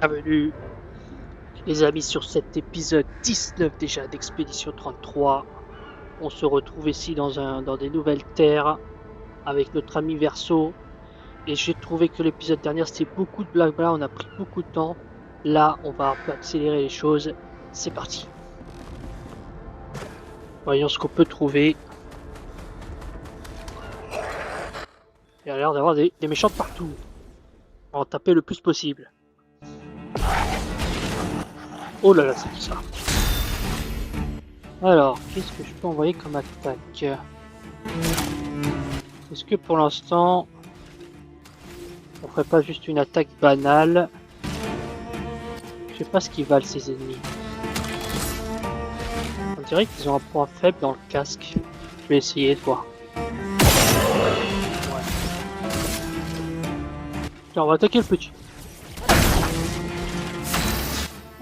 Bienvenue les amis sur cet épisode 19 déjà d'Expédition 33. On se retrouve ici dans des nouvelles terres avec notre ami Verso. Et j'ai trouvé que l'épisode dernier c'était beaucoup de blabla, on a pris beaucoup de temps. Là on va un peu accélérer les choses. C'est parti. Voyons ce qu'on peut trouver. Il y a l'air d'avoir des méchants de partout. On va en taper le plus possible. Oh là là, c'est qui ça? Alors, qu'est-ce que je peux envoyer comme attaque? Est-ce que pour l'instant, on ferait pas juste une attaque banale? Je sais pas ce qu'ils valent ces ennemis. On dirait qu'ils ont un point faible dans le casque. Je vais essayer de voir. Ouais. Tiens, on va attaquer le petit.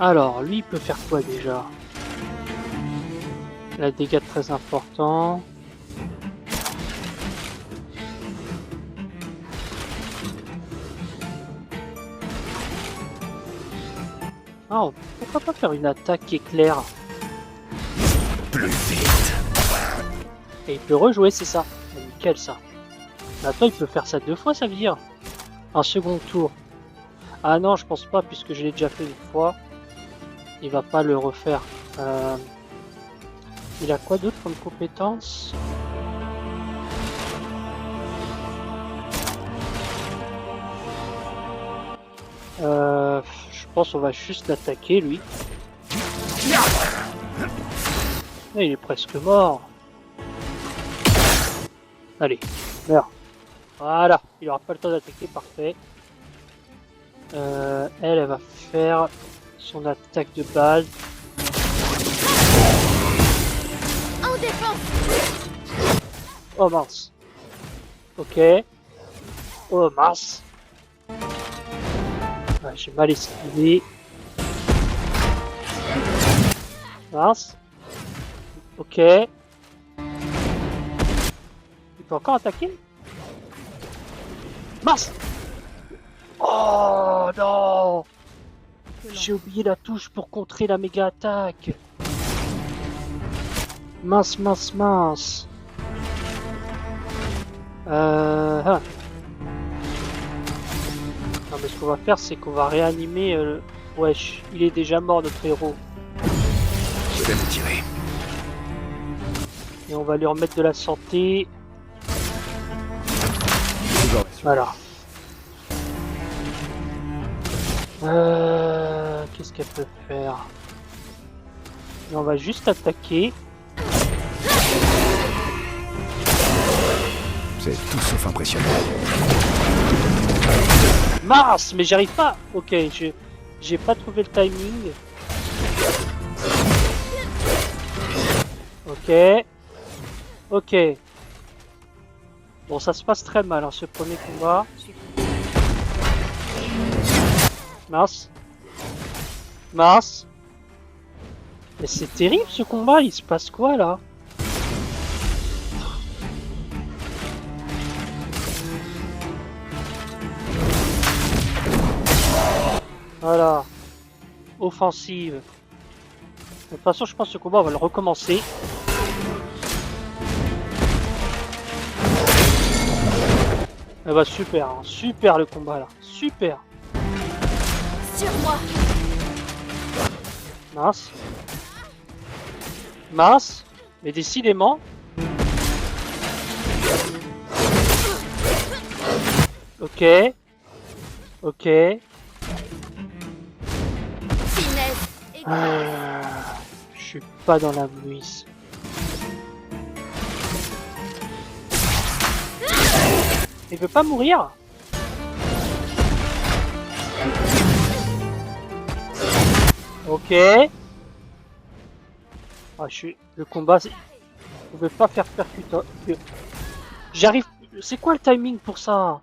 Alors, lui, il peut faire quoi déjà? Il a des dégâts très importants. Ah, pourquoi pas faire une attaque éclair? Plus vite. Et il peut rejouer, c'est ça. Nickel ça. Maintenant, il peut faire ça 2 fois, ça veut dire. Un second tour. Ah non, je pense pas, puisque je l'ai déjà fait une fois. Il va pas le refaire. Il a quoi d'autre comme compétence? Je pense qu'on va juste l'attaquer lui. Et il est presque mort. Allez, meurs. Voilà, il aura pas le temps d'attaquer, parfait. Elle va faire son attaque de base. En défense. Oh mince. Ok. Oh mince. Ouais, j'ai mal esquivé. Mince. Ok. Il peut encore attaquer? Mince. Oh non. J'ai oublié la touche pour contrer la méga attaque. Mince, mince, mince. Non mais ce qu'on va faire c'est qu'on va réanimer wesh, il est déjà mort notre héros. Je vais me tirer. Et on va lui remettre de la santé. Voilà. Qu'est-ce qu'elle peut faire? Et on va juste attaquer. C'est tout sauf impressionnant. Mince, mais j'arrive pas. Ok, j'ai pas trouvé le timing. Ok. Ok. Bon, ça se passe très mal, hein, ce premier combat. Mince. Mince. Mais c'est terrible ce combat, il se passe quoi là? Voilà. Offensive. De toute façon, je pense que ce combat, on va le recommencer. Eh bah super, hein. Super le combat là. Super. Sur moi. Mince. Mince. Mais décidément. Ok. Ok. Finesse. Et Je suis pas dans la mouise. Il veut pas mourir? Ok. Ah, le combat, je veux pas faire percuter. J'arrive. C'est quoi le timing pour ça?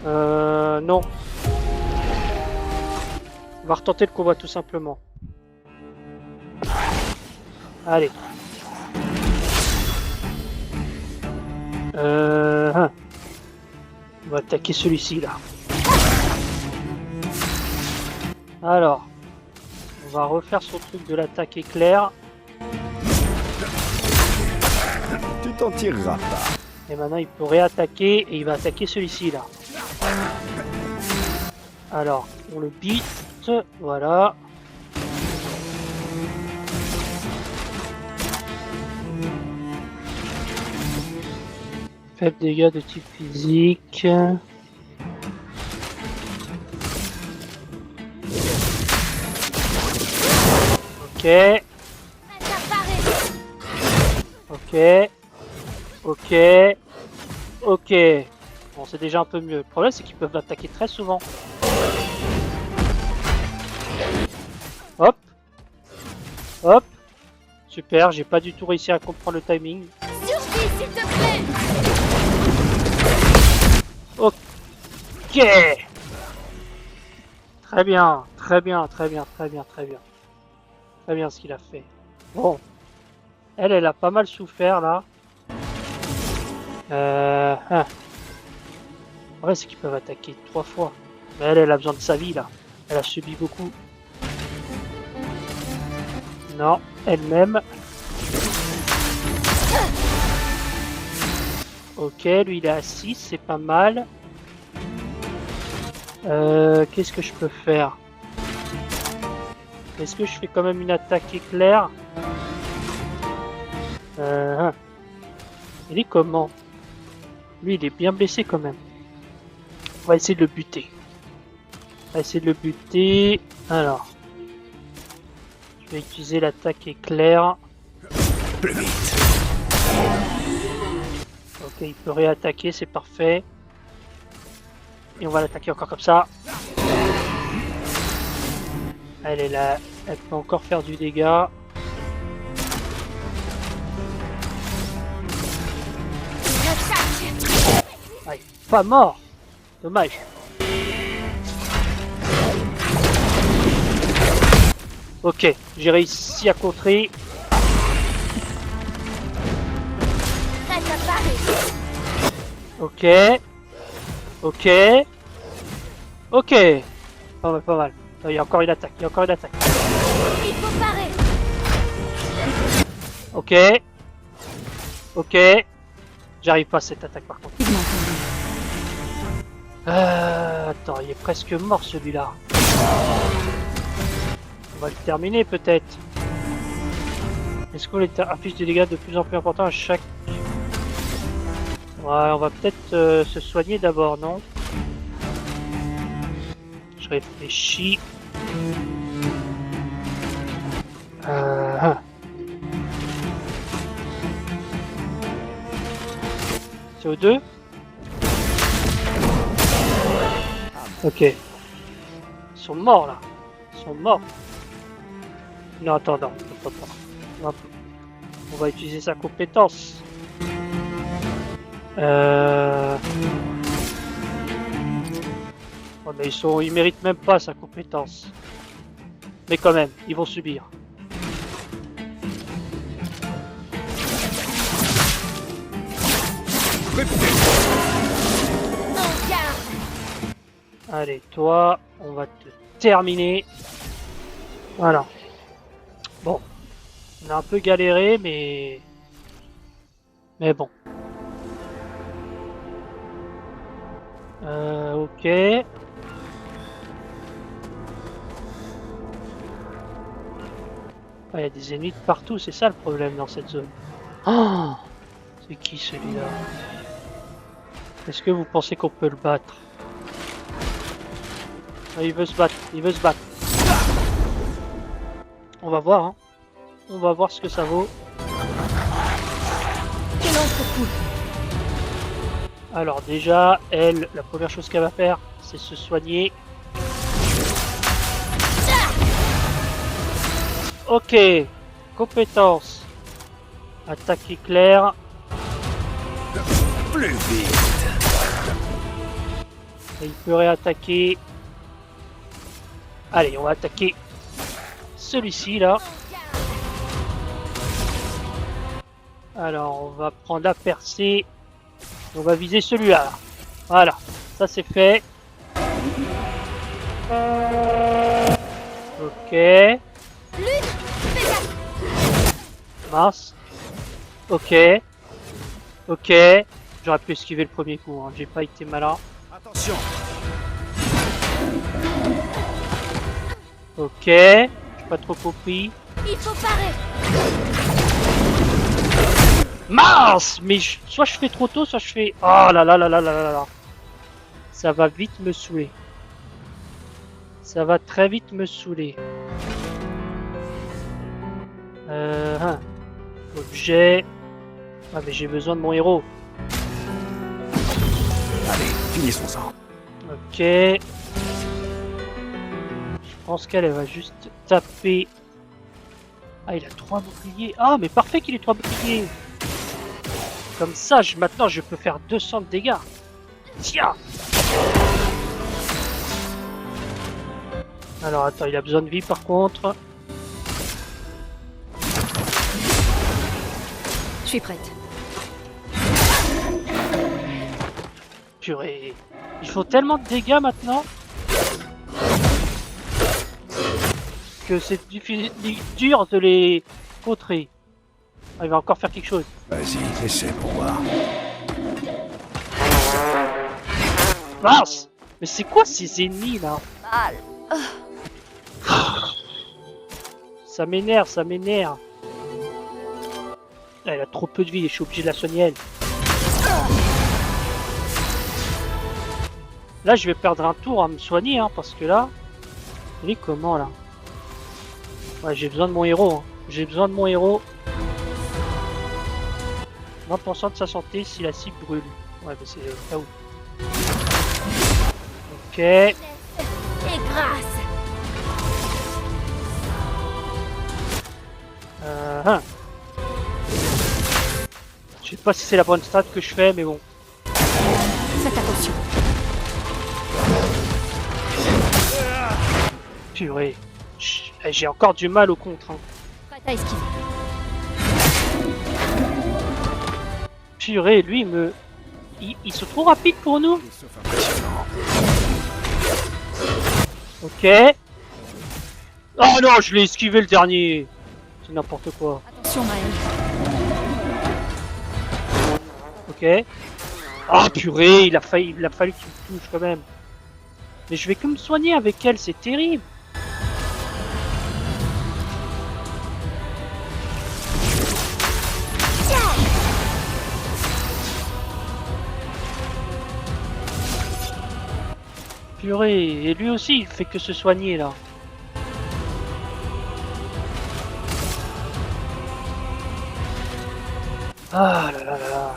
Non. On va retenter le combat tout simplement. Allez. On va attaquer celui-ci là. Alors, on va refaire son truc de l'attaque éclair. Tu t'en tireras pas. Et maintenant il peut réattaquer et il va attaquer celui-ci là. Alors, on le bite, voilà. Faible dégâts de type physique. Ok, ok, ok, ok. Bon, c'est déjà un peu mieux. Le problème, c'est qu'ils peuvent attaquer très souvent. Hop, hop. Super, j'ai pas du tout réussi à comprendre le timing. Survie, s'il te plaît. Ok. Très bien, très bien, très bien, très bien, très bien. Très bien ce qu'il a fait. Bon. Elle a pas mal souffert là. Ouais, c'est qu'ils peuvent attaquer 3 fois. Mais elle a besoin de sa vie là. Elle a subi beaucoup. Non, elle-même. Ok, lui il est à 6, c'est pas mal. Qu'est-ce que je peux faire? Est-ce que je fais quand même une attaque éclair? Il est comment? Lui il est bien blessé quand même. On va essayer de le buter. On va essayer de le buter. Alors. Je vais utiliser l'attaque éclair. Plus vite. Ok, il peut réattaquer, c'est parfait. Et on va l'attaquer encore comme ça. Elle est là, elle peut encore faire du dégât. Ah, il est pas mort. Dommage. Ok, j'ai réussi à contrer. Prête à parer. Ok. Ok. Ok. Pas mal, pas mal. Il y a encore une attaque, il y a encore une attaque. Il faut parer. Ok. Ok. J'arrive pas à cette attaque par contre. Attends, il est presque mort celui-là. On va le terminer peut-être. Est-ce qu'on affiche des dégâts de plus en plus importants à chaque... Ouais, on va peut-être se soigner d'abord, non? Je réfléchis. CO2. Ok. Ils sont morts là. Ils sont morts. Non, attends, non. On va utiliser sa compétence. Oh, mais ils méritent même pas sa compétence. Mais quand même, ils vont subir. En garde. Allez, toi, on va te terminer. Voilà. Bon. On a un peu galéré, mais... bon. Ok. Il y a des ennemis de partout, c'est ça le problème dans cette zone. Oh, c'est qui celui-là? Est-ce que vous pensez qu'on peut le battre? Ah, il veut se battre, il veut se battre. On va voir, hein. On va voir ce que ça vaut. Alors déjà, elle, la première chose qu'elle va faire, c'est se soigner. Ok, compétence. Attaque éclair. Plus vite. Et il peut réattaquer. Allez, on va attaquer celui-ci là. Alors, on va prendre la percée. On va viser celui-là. Voilà. Ça c'est fait. Ok. Lune, fais gaffe. Mince. Ok. Ok. J'aurais pu esquiver le premier coup, hein. J'ai pas été malin. Attention. Ok. J'ai pas trop compris. Il faut parer. Mince. Mais soit je fais trop tôt, soit je fais... Oh là là là là là là là. Ça va vite me saouler. Ça va très vite me saouler. Hein. Objet. Ah mais j'ai besoin de mon héros. Allez, finissons-en. Ok. Je pense qu'elle va juste taper. Ah, il a 3 boucliers. Ah, mais parfait qu'il ait 3 boucliers. Comme ça, maintenant, je peux faire 200 de dégâts. Tiens. Alors, attends, il a besoin de vie, par contre. Je suis prête. Purée. Ils font tellement de dégâts, maintenant, que c'est dur de les contrer. Ah, il va encore faire quelque chose. Vas-y, essaie pour voir. Mince. Mais c'est quoi ces ennemis, là? Mal. Ça m'énerve, ça m'énerve. Elle a trop peu de vie et je suis obligé de la soigner elle. Là, je vais perdre un tour à me soigner, hein, parce que là... Il est comment, là? Ouais, j'ai besoin de mon héros. Hein. J'ai besoin de mon héros. 20% de sa santé si la cible brûle. Ouais, mais c'est là où. Ok. Et grâce. Hein. Je sais pas si c'est la bonne strat que je fais, mais bon. Faites attention. Purée. J'ai encore du mal au contre. Hein. Prête à esquiver. Purée, lui, ils sont trop rapides pour nous. Sauf impressionnant. Ok. Oh non, je l'ai esquivé le dernier. C'est n'importe quoi. Attention, Maël. Ok. Ah purée, il a fallu qu'il me touche quand même. Mais je vais que me soigner avec elle, c'est terrible. Purée, et lui aussi il fait que se soigner là. Ah là là là là.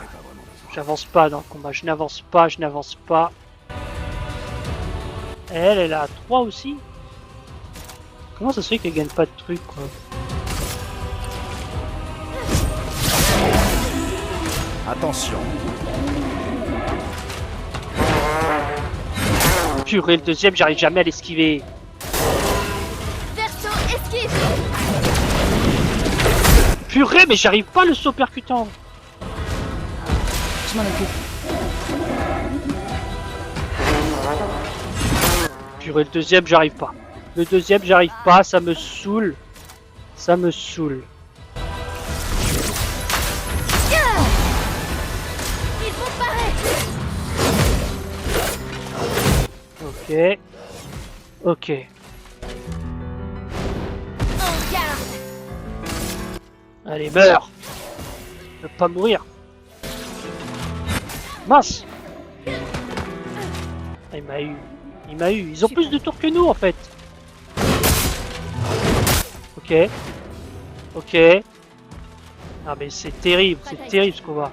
J'avance pas dans le combat, je n'avance pas, je n'avance pas. Elle a 3 aussi. Comment ça se fait qu'elle gagne pas de trucs quoi? Attention. Purée, le deuxième, j'arrive jamais à l'esquiver. Verso, esquive. Purée, mais j'arrive pas à le saut percutant. Je m'en occupe. Purée, le deuxième, j'arrive pas. Le deuxième, j'arrive pas, ça me saoule. Ça me saoule. Il faut parer. Ok. Ok. En garde. Allez, meurs. Ne pas mourir. Mince. Ah, il m'a eu. Il m'a eu. Ils ont plus de tours que nous en fait. Ok. Ok. Ah mais c'est terrible ce combat.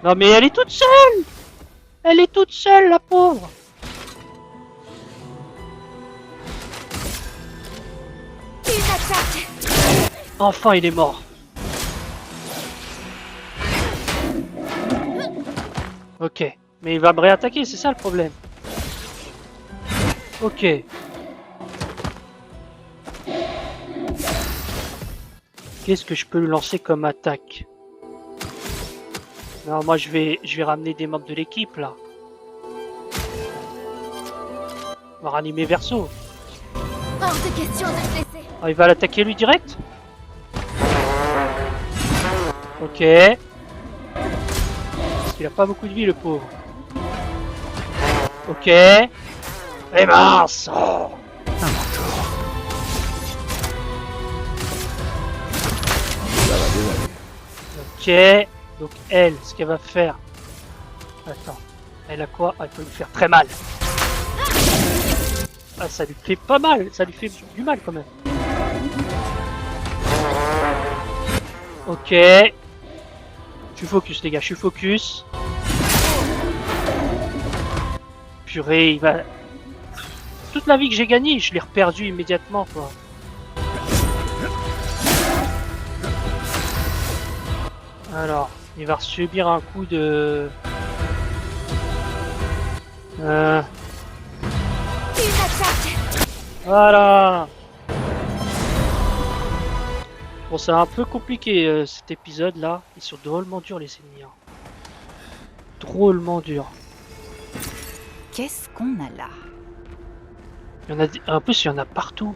Non mais elle est toute seule. Elle est toute seule la pauvre. Une attaque. Enfin il est mort. Ok. Mais il va me réattaquer, c'est ça le problème. Ok. Qu'est-ce que je peux lui lancer comme attaque? Non, moi je vais ramener des membres de l'équipe là. On va ranimer Verso. Hors de question de te laisser. Ah, il va l'attaquer lui direct. Ok. Parce qu'il a pas beaucoup de vie le pauvre. Ok. Et mince. Oh. Un mentor. Ça va bien aller. Ok. Donc elle, ce qu'elle va faire. Attends. Elle a quoi? Ah, elle peut lui faire très mal. Ah, ça lui fait pas mal. Ça lui fait du mal quand même. Ok. Je suis focus les gars, je suis focus. Purée, il va... Toute la vie que j'ai gagnée, je l'ai reperdu immédiatement quoi. Alors, il va subir un coup de... Une attaque. Voilà. Bon, c'est un peu compliqué cet épisode là. Ils sont drôlement durs les ennemis. Hein. Drôlement durs. Qu'est-ce qu'on a là? Il y en a en plus il y en a partout.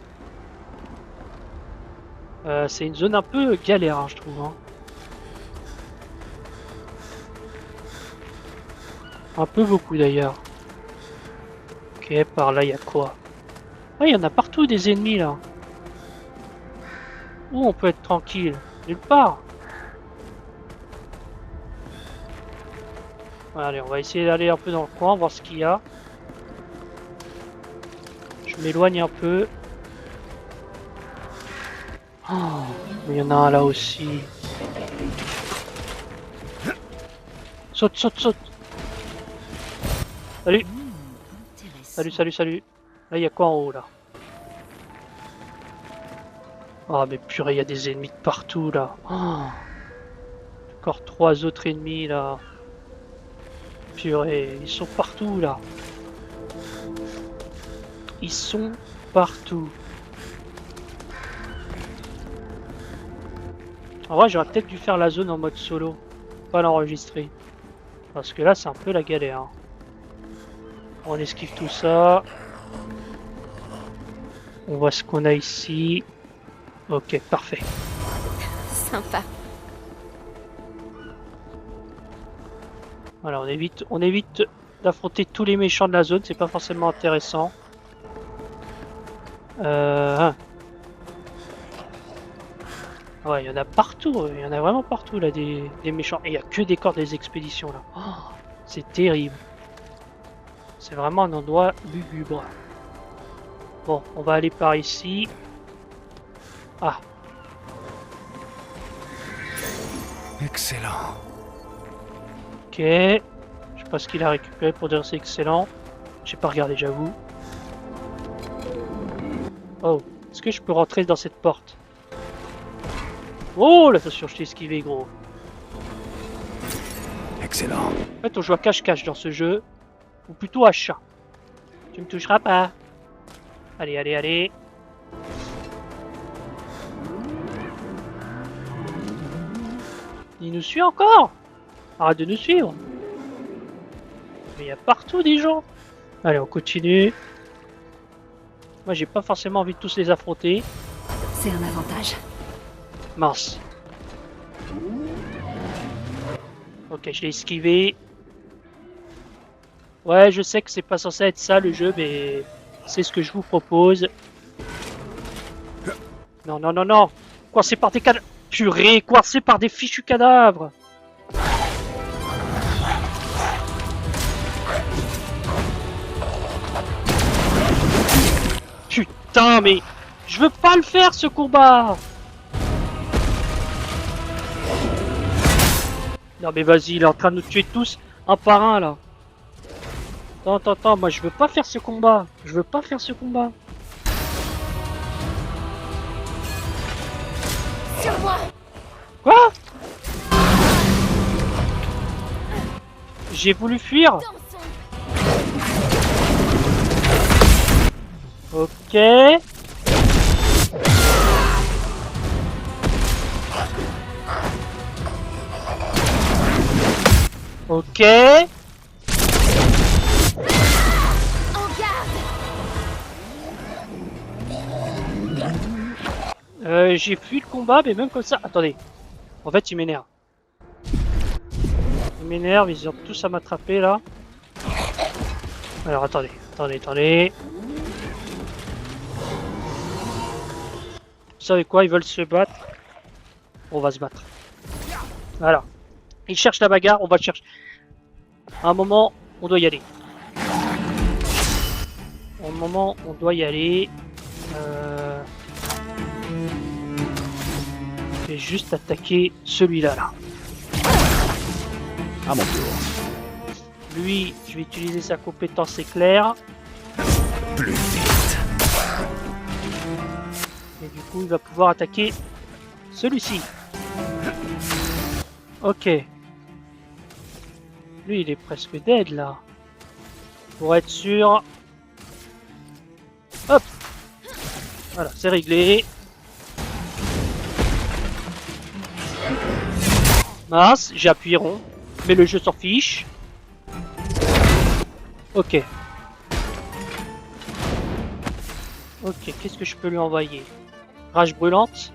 C'est une zone un peu galère hein, je trouve. Hein. Un peu beaucoup d'ailleurs. Ok, par là il y a quoi? Ah, il y en a partout des ennemis là. Où on peut être tranquille? Nulle part. Allez, on va essayer d'aller un peu dans le coin, voir ce qu'il y a. Je m'éloigne un peu. Oh, mais il y en a un là aussi. Saute, saute, saute. Salut. Salut, salut, salut. Là, il y a quoi en haut là? Oh, mais purée, il y a des ennemis de partout là. Oh. Encore 3 autres ennemis là. Purée, ils sont partout là. Ils sont partout. En vrai, j'aurais peut-être dû faire la zone en mode solo. Pas l'enregistrer. Parce que là, c'est un peu la galère. Hein. On esquive tout ça. On voit ce qu'on a ici. Ok, parfait. Sympa. Voilà, on évite d'affronter tous les méchants de la zone, c'est pas forcément intéressant. Ouais, il y en a partout, il y en a vraiment partout là des méchants. Et il y a que des corps des expéditions là. Oh, c'est terrible. C'est vraiment un endroit lugubre. Bon, on va aller par ici. Ah, Excellent. ok. Je sais pas ce qu'il a récupéré pour dire c'est excellent. J'ai pas regardé, j'avoue. Oh, est-ce que je peux rentrer dans cette porte? Oh, l'attention, je t'ai esquivé, gros. Excellent. En fait, on joue à cache-cache dans ce jeu. Ou plutôt à chat. Tu me toucheras pas. Allez, allez, allez. Il nous suit encore. Arrête de nous suivre. Mais il y a partout des gens. Allez, on continue. Moi, j'ai pas forcément envie de tous les affronter. C'est un avantage. Mince. Ok, je l'ai esquivé. Ouais, je sais que c'est pas censé être ça le jeu, mais c'est ce que je vous propose. Non, non, non, non. Coincé par des cadavres. Purée, coincé par des fichus cadavres. Putain, mais je veux pas le faire ce combat. Non mais vas-y, il est en train de nous tuer tous un par un là. Attends, attends, attends, moi je veux pas faire ce combat. Je veux pas faire ce combat. Sur moi. Quoi? J'ai voulu fuir. Dansons. Ok. Ok. En garde. J'ai fui le combat, mais même comme ça... Attendez. En fait, il m'énerve. Il m'énerve, ils ont tous à m'attraper, là. Alors, attendez. Vous savez quoi? Ils veulent se battre. On va se battre. Voilà. Ils cherchent la bagarre, on va le chercher. À un moment, on doit y aller. Je vais juste attaquer celui-là, là. À mon tour. Lui, je vais utiliser sa compétence éclair. Plus vite. Et du coup, il va pouvoir attaquer celui-ci. Ok. Lui, il est presque dead, là. Pour être sûr. Hop. Voilà, c'est réglé. Mince, j'ai appuyé rond. Mais le jeu s'en fiche. Ok. Ok, qu'est-ce que je peux lui envoyer? Rage brûlante.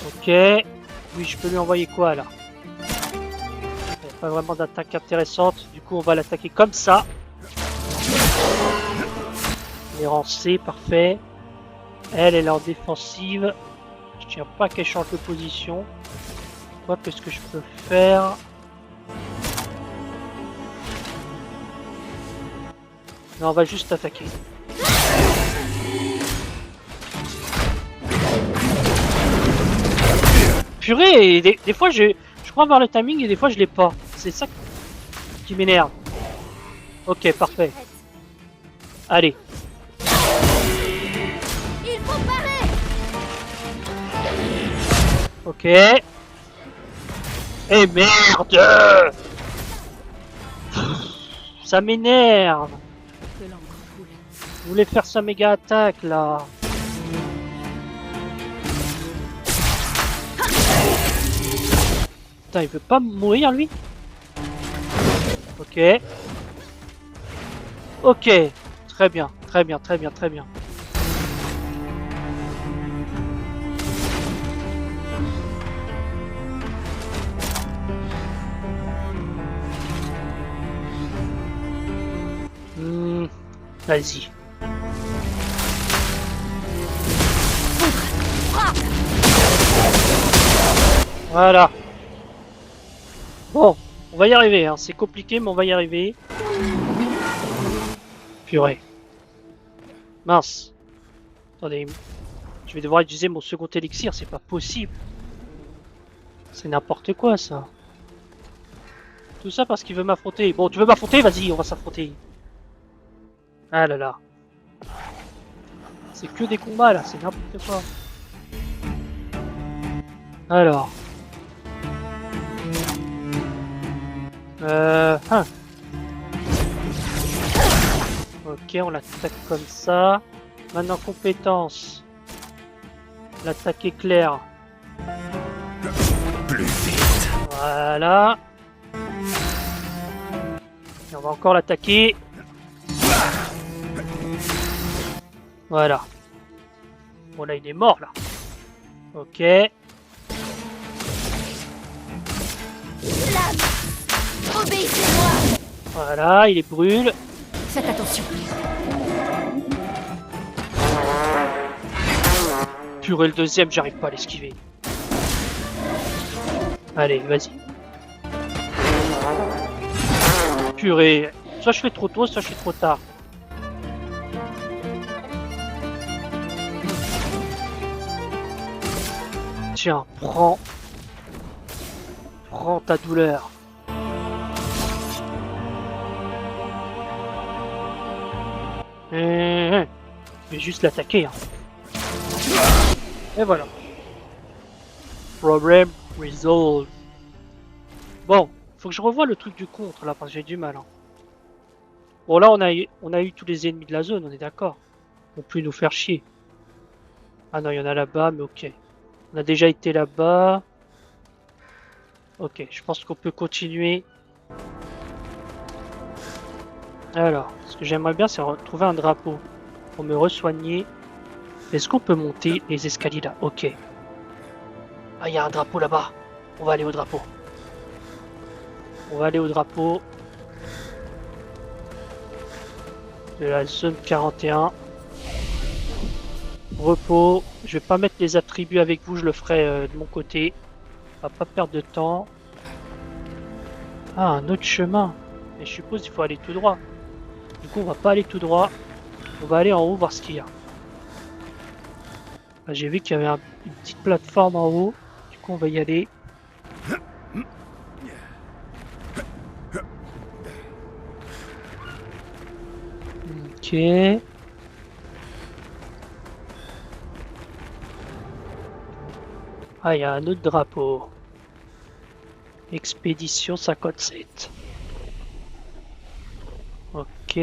Ok. Oui, je peux lui envoyer quoi là? Il n'y a pas vraiment d'attaque intéressante. Du coup, on va l'attaquer comme ça. Les rangs C, parfait. Elle est en défensive. Je tiens pas qu'elle change de position. Quoi, qu'est-ce que je peux faire? Non, on va juste attaquer. Purée, des fois je crois avoir le timing et des fois je l'ai pas. C'est ça qui m'énerve. Ok, parfait. Allez. Il faut parer. Ok. Eh merde! Ça m'énerve. De l'encre coule. Je voulais faire sa méga attaque là. Putain, il veut pas mourir lui? Ok. Ok. Très bien, très bien, très bien, très bien. Vas-y. Voilà. Bon, on va y arriver, hein. C'est compliqué, mais on va y arriver. Purée. Mince. Attendez. Je vais devoir utiliser mon second élixir, c'est pas possible. C'est n'importe quoi, ça. Tout ça parce qu'il veut m'affronter. Bon, tu veux m'affronter? Vas-y, on va s'affronter. Ah là là. C'est que des combats, là. C'est n'importe quoi. Alors. Ok, on l'attaque comme ça. Maintenant, compétence. L'attaque éclair. Plus vite. Voilà. Et on va encore l'attaquer. Voilà. Bon, là, il est mort, là. Ok. Flamme. Obéissez-moi. Voilà, il est brûle. Faites attention. Purée, le deuxième, j'arrive pas à l'esquiver. Allez, vas-y. Purée. Soit je fais trop tôt, soit je fais trop tard. Tiens, prends. Prends ta douleur. Je vais juste l'attaquer. Hein. Et voilà. Problem resolved. Bon, faut que je revoie le truc du contre là parce que j'ai du mal. Hein. Bon là on a eu tous les ennemis de la zone, on est d'accord. Ils vont plus nous faire chier. Ah non, il y en a là-bas, mais ok. On a déjà été là-bas. Ok, je pense qu'on peut continuer. Alors, ce que j'aimerais bien, c'est retrouver un drapeau pour me re-soigner. Est-ce qu'on peut monter les escaliers là? Ok. Ah, il y a un drapeau là-bas. On va aller au drapeau. On va aller au drapeau de la zone 41. Repos. Je vais pas mettre les attributs avec vous, je le ferai de mon côté. On va pas perdre de temps. Ah, un autre chemin. Mais je suppose qu'il faut aller tout droit. Du coup, on va pas aller tout droit. On va aller en haut voir ce qu'il y a. Ah, j'ai vu qu'il y avait une petite plateforme en haut. Du coup, on va y aller. Ok. Ah, il y a un autre drapeau. Expédition 57. Ok.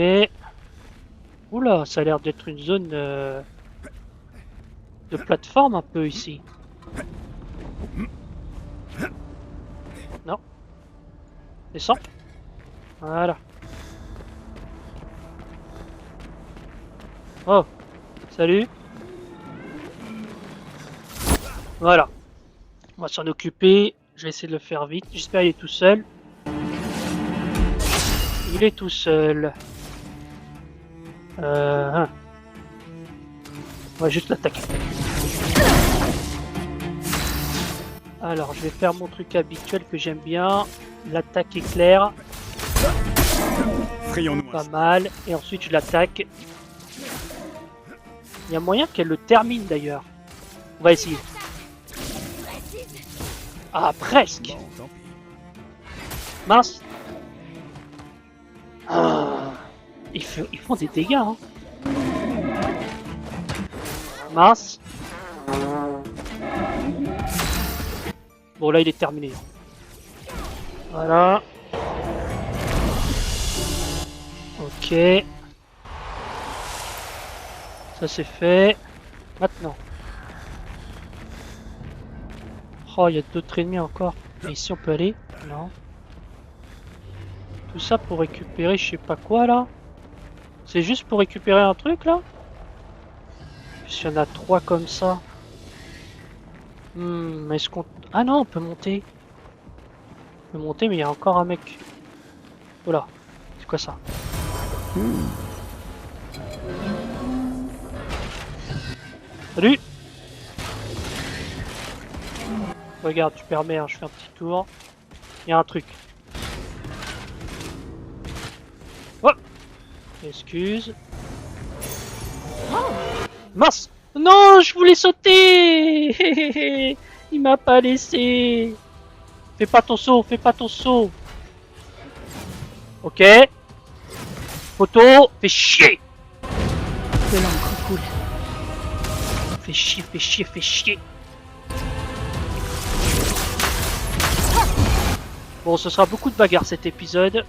Oula, ça a l'air d'être une zone de plateforme un peu ici. Non. Descends. Voilà. Oh. Salut. Voilà. On va s'en occuper. Je vais essayer de le faire vite. J'espère qu'il est tout seul. Il est tout seul. On va juste l'attaquer. Alors, je vais faire mon truc habituel que j'aime bien. L'attaque éclair. Frayons-nous. Pas mal. Et ensuite, je l'attaque. Il y a moyen qu'elle le termine d'ailleurs. On va essayer. Ah, presque. Bon, tant pis. Mince. Ah, ils font des dégâts. Hein. Mince. Bon, là, il est terminé. Voilà. Ok. Ça, c'est fait. Maintenant. Oh, il y a d'autres ennemis encore. Mais ici, on peut aller? Non. Tout ça pour récupérer je sais pas quoi, là? C'est juste pour récupérer un truc, là? S'il y en a 3 comme ça. Est-ce qu'on... Ah non, on peut monter. On peut monter, mais il y a encore un mec. Oh là. C'est quoi ça? Salut! Regarde, tu permets, hein, je fais un petit tour. Il y a un truc. Oh! Excuse. Mince! Non, je voulais sauter! Il m'a pas laissé. Fais pas ton saut, fais pas ton saut. Ok. Photo, fais chier. Que l'encre coule. Fais chier, fais chier, fais chier. Bon, ce sera beaucoup de bagarres cet épisode.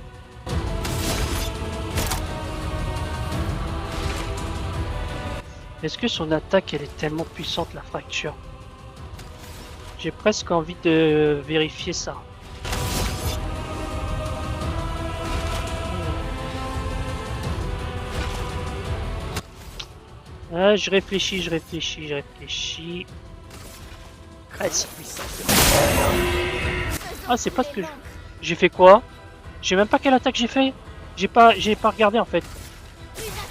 Est-ce que son attaque, elle est tellement puissante, la fracture? J'ai presque envie de vérifier ça. Ah, je réfléchis, je réfléchis, je réfléchis. Reste. Ah, c'est pas ce que je... J'ai fait quoi? Je sais même pas quelle attaque j'ai fait. J'ai pas regardé en fait.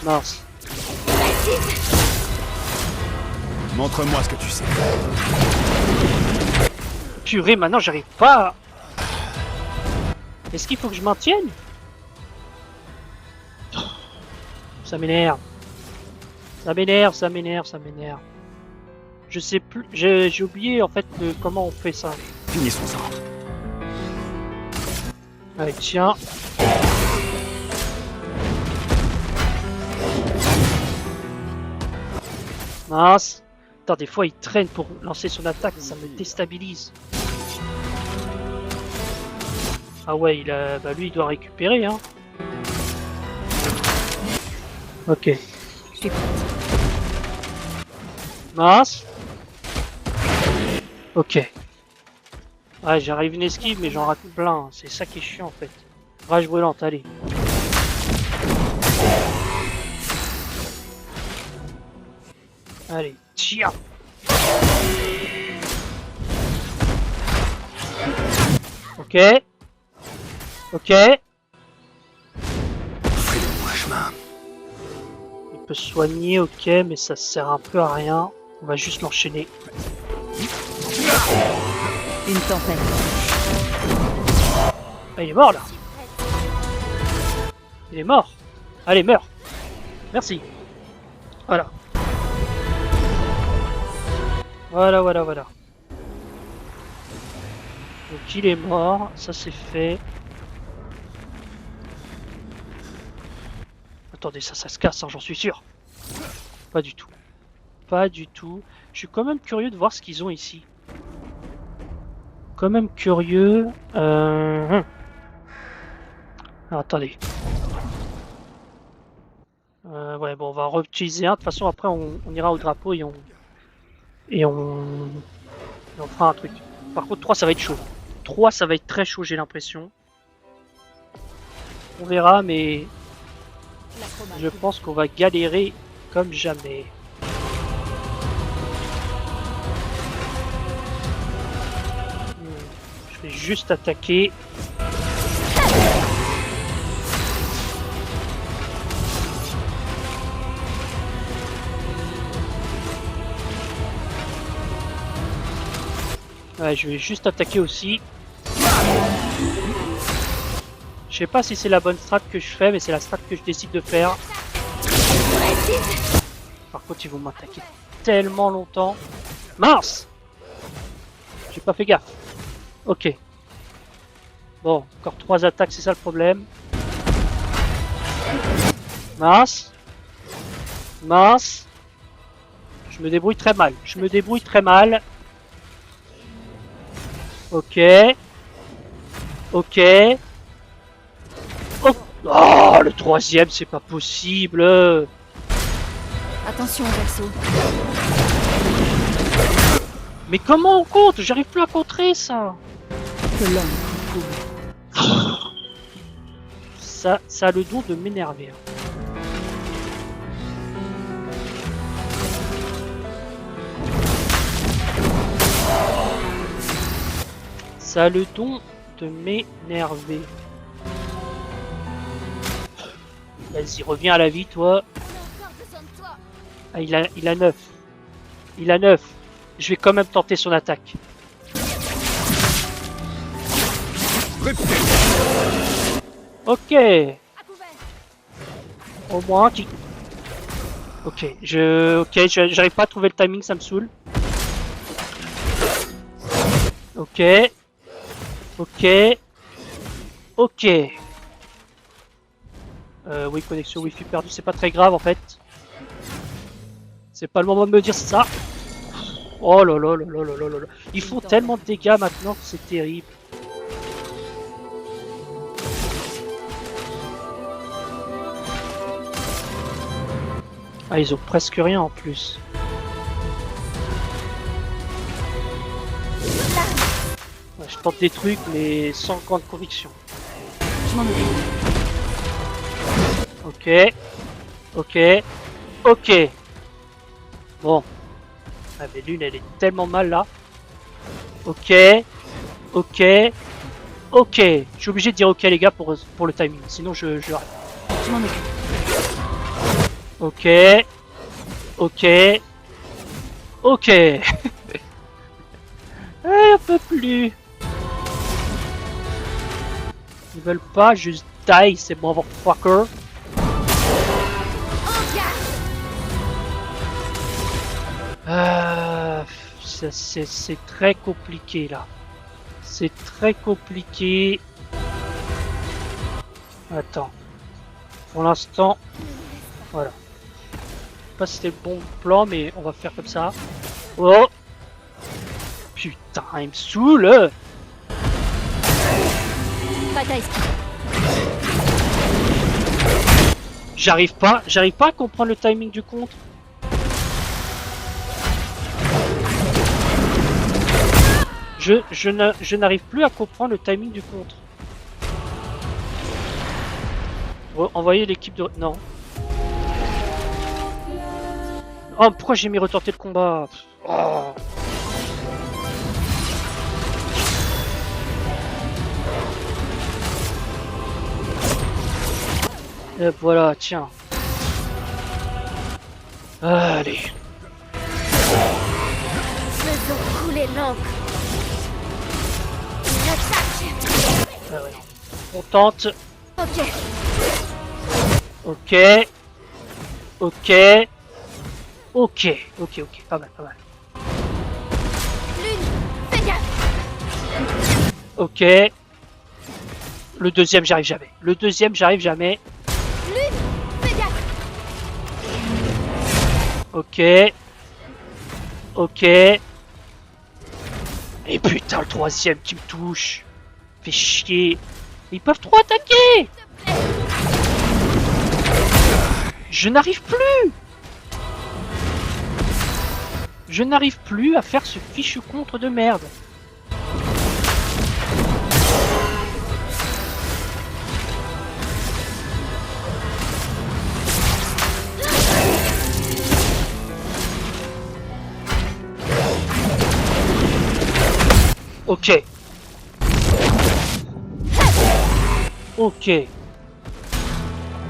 Mince. Montre-moi ce que tu sais. Purée, maintenant j'arrive pas. Est-ce qu'il faut que je maintienne? Ça m'énerve. Ça m'énerve, ça m'énerve, ça m'énerve. Je sais plus, j'ai oublié en fait comment on fait ça. Finissons ça. Allez, tiens. Mince. Attends, des fois il traîne pour lancer son attaque, ça me déstabilise. Ah ouais, il a... bah lui il doit récupérer, hein. Ok. Je suis prête. Mince. Ok. Ouais, j'arrive une esquive, mais j'en rate plein. C'est ça qui est chiant en fait. Rage brûlante, allez. Allez, tiens. Ok. Ok. Fais-le-moi chemin. Il peut se soigner, ok, mais ça sert un peu à rien. On va juste l'enchaîner. Une tempête. Ah, il est mort là. Il est mort. Allez, meurs. Merci. Voilà. Voilà, voilà, voilà. Donc il est mort, ça c'est fait. Attendez, ça se casse, hein, j'en suis sûr. Pas du tout. Pas du tout. Je suis quand même curieux de voir ce qu'ils ont ici. Quand même curieux. Alors, attendez. Ouais, bon, on va réutiliser un. De toute façon, après, on ira au drapeau et on fera un truc. Par contre, 3, ça va être chaud. 3, ça va être très chaud, j'ai l'impression. On verra, mais je pense qu'on va galérer comme jamais. Je vais juste attaquer. Ouais, je vais juste attaquer aussi. Je sais pas si c'est la bonne strat que je fais, mais c'est la strat que je décide de faire. Par contre, ils vont m'attaquer tellement longtemps. Mince! J'ai pas fait gaffe. Ok. Bon, encore 3 attaques, c'est ça le problème. Mince. Mince. Je me débrouille très mal. Je me débrouille très mal. Ok. Ok. Oh, oh, le troisième, c'est pas possible. Attention, Verso. Mais comment on compte? J'arrive plus à contrer ça. Que l'ombre coule. Ça a le don de m'énerver. Ça a le don de m'énerver. Vas-y, reviens à la vie, toi. On a encore besoin de toi. Ah, il a 9. Il a 9. Je vais quand même tenter son attaque. Ok. À couvert. Au moins qui. Ok, j'arrive pas à trouver le timing, ça me saoule. Ok. Ok. Ok. Oui, connexion Wi-Fi perdue, c'est pas très grave en fait. C'est pas le moment de me dire ça. Oh là là là là là là là. Ils font tellement de dégâts maintenant que c'est terrible. Ah, ils ont presque rien en plus. Ouais, je tente des trucs mais sans grande conviction. Je m'en occupe. Ok. Ok. Ok. Bon. Ah mais l'une elle est tellement mal là. Ok. Ok. Ok. Je suis obligé de dire ok les gars pour le timing. Sinon je arrête. Je m'en occupe. Ok. Ok. Ok. Un peu plus. Ils veulent pas juste die, ces motherfuckers. C'est très compliqué là. C'est très compliqué. Attends. Pour l'instant, voilà. Je sais pas si c'était le bon plan, mais on va faire comme ça. Oh! Putain, il me saoule! Bataille. J'arrive pas à comprendre le timing du contre. Je n'arrive plus à comprendre le timing du contre. Envoyer l'équipe de... Non. Oh, pourquoi j'ai mis retenter le combat? Oh. Et voilà, tiens. Allez. Faisons couler l'encre. Une attaque. Ah ouais. On tente. Ok. Ok. Ok. Ok. Ok, ok. Pas mal, pas mal. Lune, fais gaffe. Ok. Le deuxième, j'arrive jamais. Le deuxième, j'arrive jamais. Lune, fais gaffe. Ok. Ok. Et putain, le troisième qui me touche. Fait chier. Ils peuvent trop attaquer. Je n'arrive plus. Je n'arrive plus à faire ce fichu contre de merde. Ok. Ok. Je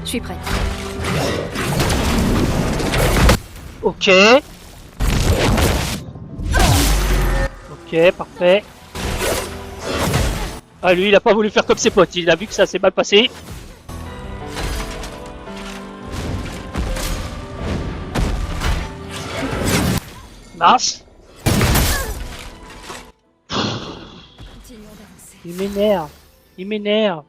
suis prête. Ok. Ok, parfait. Ah, lui, il a pas voulu faire comme ses potes. Il a vu que ça s'est mal passé. Mince. Continuons d'avancer. Il m'énerve. Il m'énerve.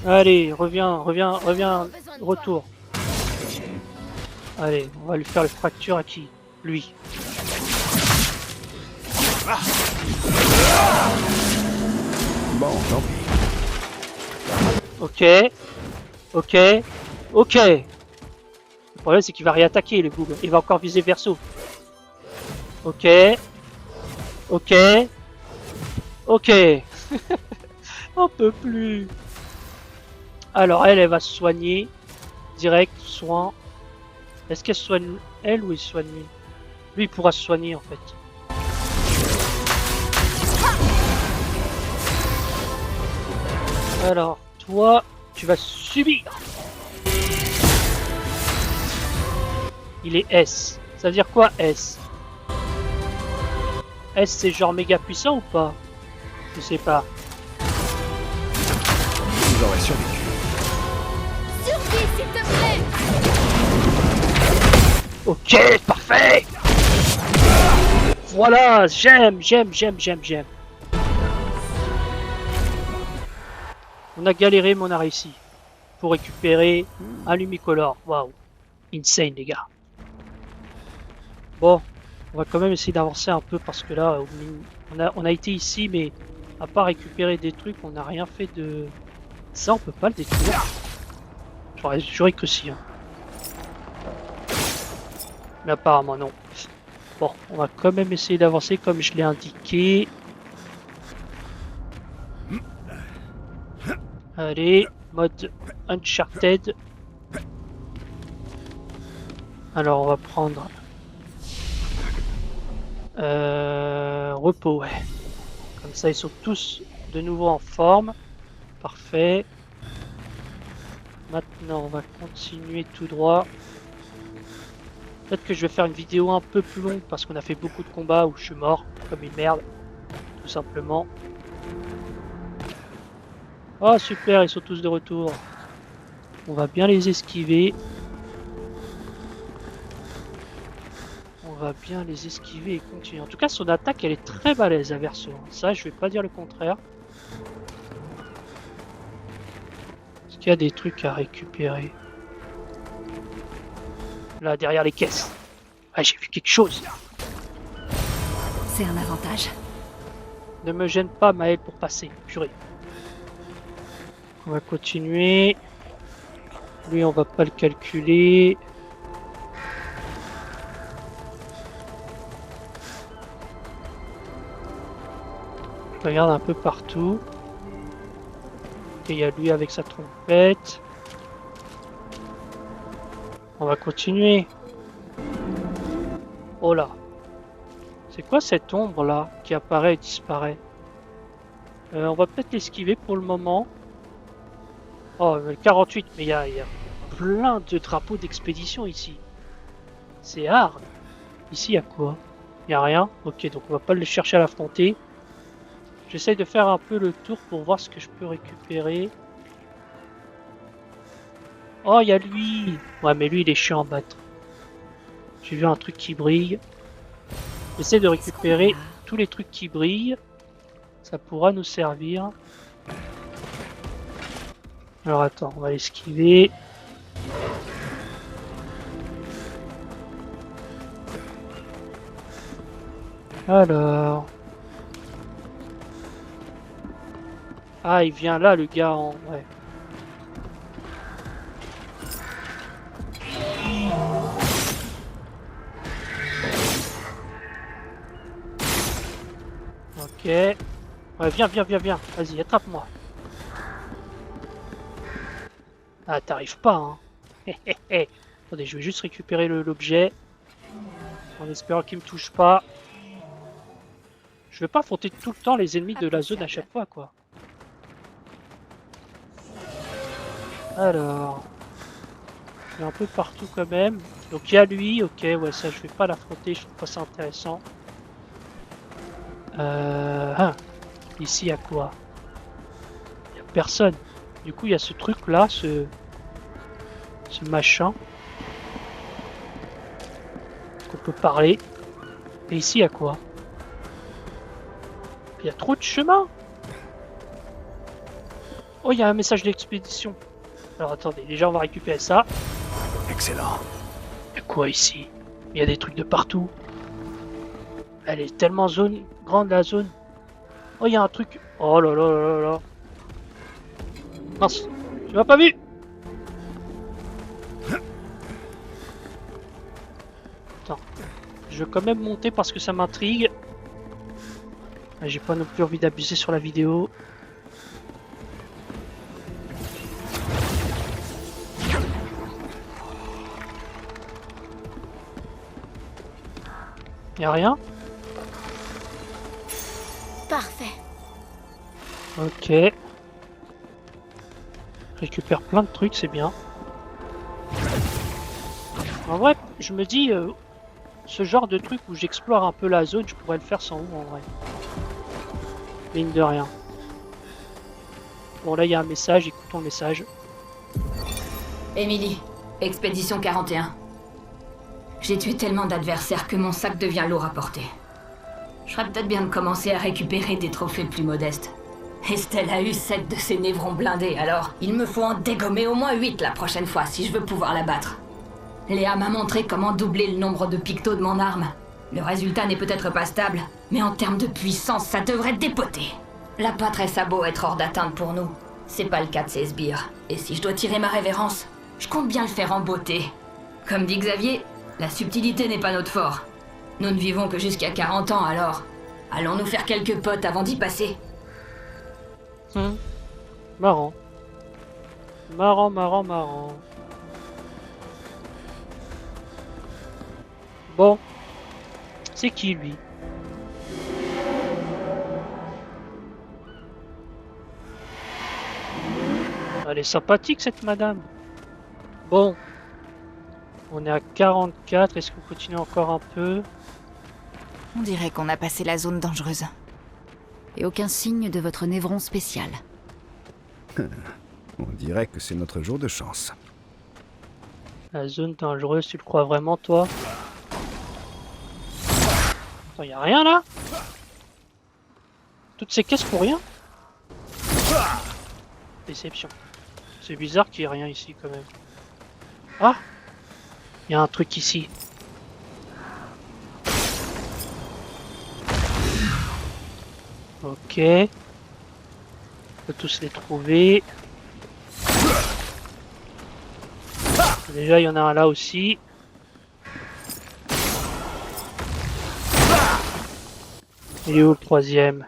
Allez, reviens, retour. Allez, on va lui faire le fracture à qui? Lui. Bon, tant pis. Ok. Ok. Ok. Le problème, c'est qu'il va réattaquer, le Google. Il va encore viser Verso. Ok. Ok. Ok. On peut plus. Alors, elle va se soigner. Direct, soin. Est-ce qu'elle se soigne elle ou il se soigne lui? Lui, il pourra se soigner en fait. Alors, toi, tu vas subir. Il est S. Ça veut dire quoi S? S, c'est genre méga puissant ou pas? Je sais pas. Vous aurez survécu. Survie, s'il te plaît. Ok, parfait. Voilà, j'aime. On a galéré, mais on a réussi. Pour récupérer un Lumicolor. Waouh. Insane, les gars. Bon, on va quand même essayer d'avancer un peu parce que là, on a été ici, mais à part récupérer des trucs, on n'a rien fait de... Ça, on peut pas le détruire. J'aurais juré que si. Hein. Mais apparemment, non. Bon, on va quand même essayer d'avancer comme je l'ai indiqué. Allez, mode Uncharted. Alors, on va prendre... repos, ouais. Comme ça, ils sont tous de nouveau en forme. Parfait. Maintenant, on va continuer tout droit. Peut-être que je vais faire une vidéo un peu plus longue parce qu'on a fait beaucoup de combats où je suis mort comme une merde. Tout simplement. Oh super, ils sont tous de retour. On va bien les esquiver. On va bien les esquiver et continuer. En tout cas, son attaque, elle est très balèze à Verso. Ça, je vais pas dire le contraire. Est-ce qu'il y a des trucs à récupérer? Là, derrière les caisses. Ah, j'ai vu quelque chose, là. C'est un avantage. Ne me gêne pas, Maël, pour passer. Purée. On va continuer. Lui, on va pas le calculer. Je regarde un peu partout. Et il y a lui avec sa trompette. On va continuer. Oh là. C'est quoi cette ombre là qui apparaît et disparaît? On va peut-être l'esquiver pour le moment. Oh, 48, mais il y a plein de drapeaux d'expédition ici. C'est hard. Ici, il y a quoi? Il n'y a rien? Ok, donc on va pas le chercher à l'affronter. J'essaye de faire un peu le tour pour voir ce que je peux récupérer. Oh, il y a lui! Ouais, mais lui, il est chiant à battre. J'ai vu un truc qui brille. J'essaie de récupérer tous les trucs qui brillent. Ça pourra nous servir. Alors attends, on va l'esquiver. Alors... Ah, il vient là, le gars en... Ouais. Ok. Ouais, viens. Vas-y, attrape-moi. Ah, t'arrives pas, hein. Attendez, je vais juste récupérer l'objet. En espérant qu'il me touche pas. Je vais pas affronter tout le temps les ennemis de la zone à chaque fois, quoi. Alors... Il est un peu partout quand même. Donc il y a lui, ok, ouais, ça je vais pas l'affronter, je trouve pas ça intéressant. Ici, il y a quoi? Il y a personne. Du coup, il y a ce truc là, ce machin. Qu'on peut parler. Et ici, il y a quoi? Il y a trop de chemin. Oh, il y a un message d'expédition. Alors attendez, déjà on va récupérer ça. Excellent. Il y a quoi ici? Il y a des trucs de partout. Elle est tellement grande la zone. Oh, il y a un truc. Oh là là là là. Mince, tu m'as pas vu? Attends, je vais quand même monter parce que ça m'intrigue. J'ai pas non plus envie d'abuser sur la vidéo. Y'a rien? Parfait. Ok. Récupère plein de trucs, c'est bien. En vrai, je me dis, ce genre de truc où j'explore un peu la zone, je pourrais le faire sans vous en vrai. Mine de rien. Bon là il y a un message, écoutons le message. Émilie, expédition 41. J'ai tué tellement d'adversaires que mon sac devient lourd à porter. Je ferais peut-être bien de commencer à récupérer des trophées plus modestes. Estelle a eu 7 de ses névrons blindés, alors il me faut en dégommer au moins 8 la prochaine fois si je veux pouvoir la battre. Léa m'a montré comment doubler le nombre de pictos de mon arme. Le résultat n'est peut-être pas stable, mais en termes de puissance, ça devrait dépoter. La patresse a beau être hors d'atteinte pour nous. C'est pas le cas de ces sbires. Et si je dois tirer ma révérence, je compte bien le faire en beauté. Comme dit Xavier, la subtilité n'est pas notre fort. Nous ne vivons que jusqu'à 40 ans, alors allons-nous faire quelques potes avant d'y passer. Marrant. Marrant. Bon. C'est qui lui? Elle est sympathique cette madame. Bon. On est à 44, est-ce qu'on continue encore un peu? On dirait qu'on a passé la zone dangereuse. Et aucun signe de votre névron spécial. On dirait que c'est notre jour de chance. La zone dangereuse, tu le crois vraiment toi? Attends, y'a rien là? Toutes ces caisses pour rien? Déception. C'est bizarre qu'il n'y ait rien ici quand même. Ah! Il y a un truc ici. Ok. On peut tous les trouver. Déjà, il y en a un là aussi. Il est où le troisième?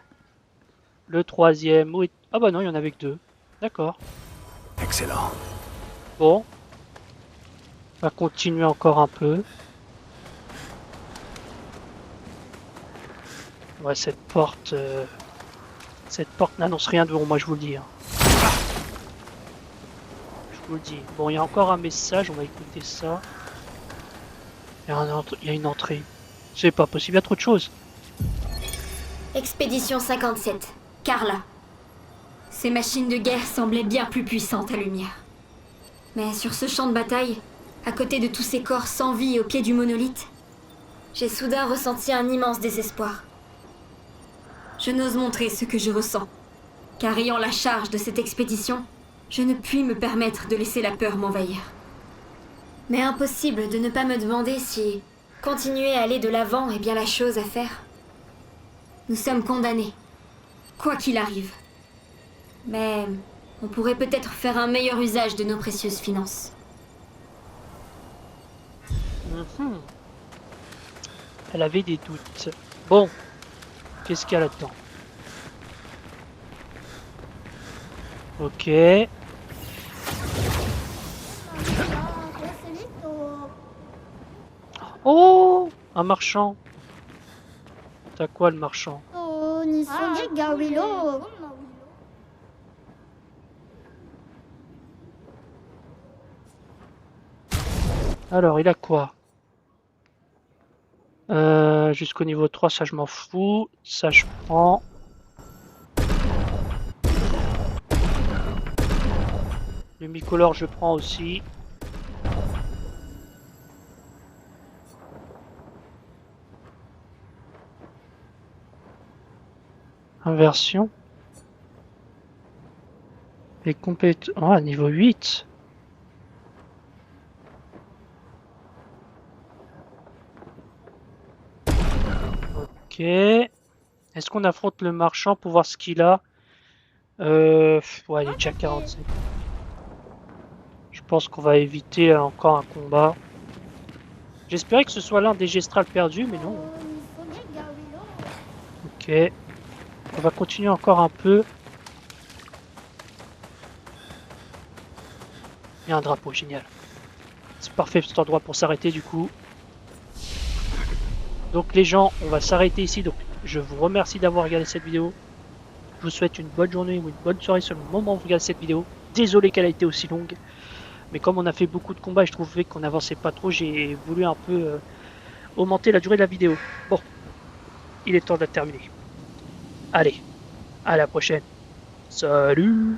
Le troisième. Où est... Ah bah non, il y en avait que 2. D'accord. Excellent. Bon. On va continuer encore un peu. Ouais, cette porte n'annonce rien de bon, moi je vous le dis. Hein. Je vous le dis. Bon, il y a encore un message, on va écouter ça. Il y a une entrée. C'est pas possible, il y a trop de choses. Expédition 57. Carla. Ces machines de guerre semblaient bien plus puissantes à lumière. Mais sur ce champ de bataille, à côté de tous ces corps sans vie au pied du monolithe, j'ai soudain ressenti un immense désespoir. Je n'ose montrer ce que je ressens, car ayant la charge de cette expédition, je ne puis me permettre de laisser la peur m'envahir. Mais impossible de ne pas me demander si continuer à aller de l'avant est bien la chose à faire. Nous sommes condamnés, quoi qu'il arrive. Mais on pourrait peut-être faire un meilleur usage de nos précieuses finances. Mhm. Elle avait des doutes. Bon, qu'est-ce qu'il y a là-dedans? Ok. Oh, un marchand. T'as quoi le marchand? Alors, il a quoi? Jusqu'au niveau 3, ça je m'en fous. Ça je prends. Le bicolore je prends aussi. Inversion. Les compétences. Ah, niveau 8. Ok. Est-ce qu'on affronte le marchand pour voir ce qu'il a? Ouais, il est déjà 45. Je pense qu'on va éviter encore un combat. J'espérais que ce soit l'un des gestrals perdus, mais non. Ok. On va continuer encore un peu. Il y a un drapeau, génial. C'est parfait cet endroit pour s'arrêter du coup. Donc les gens, on va s'arrêter ici. Donc je vous remercie d'avoir regardé cette vidéo. Je vous souhaite une bonne journée ou une bonne soirée selon le moment où vous regardez cette vidéo. Désolé qu'elle a été aussi longue. Mais comme on a fait beaucoup de combats et je trouvais qu'on n'avançait pas trop, j'ai voulu un peu augmenter la durée de la vidéo. Bon, il est temps de la terminer. Allez, à la prochaine. Salut!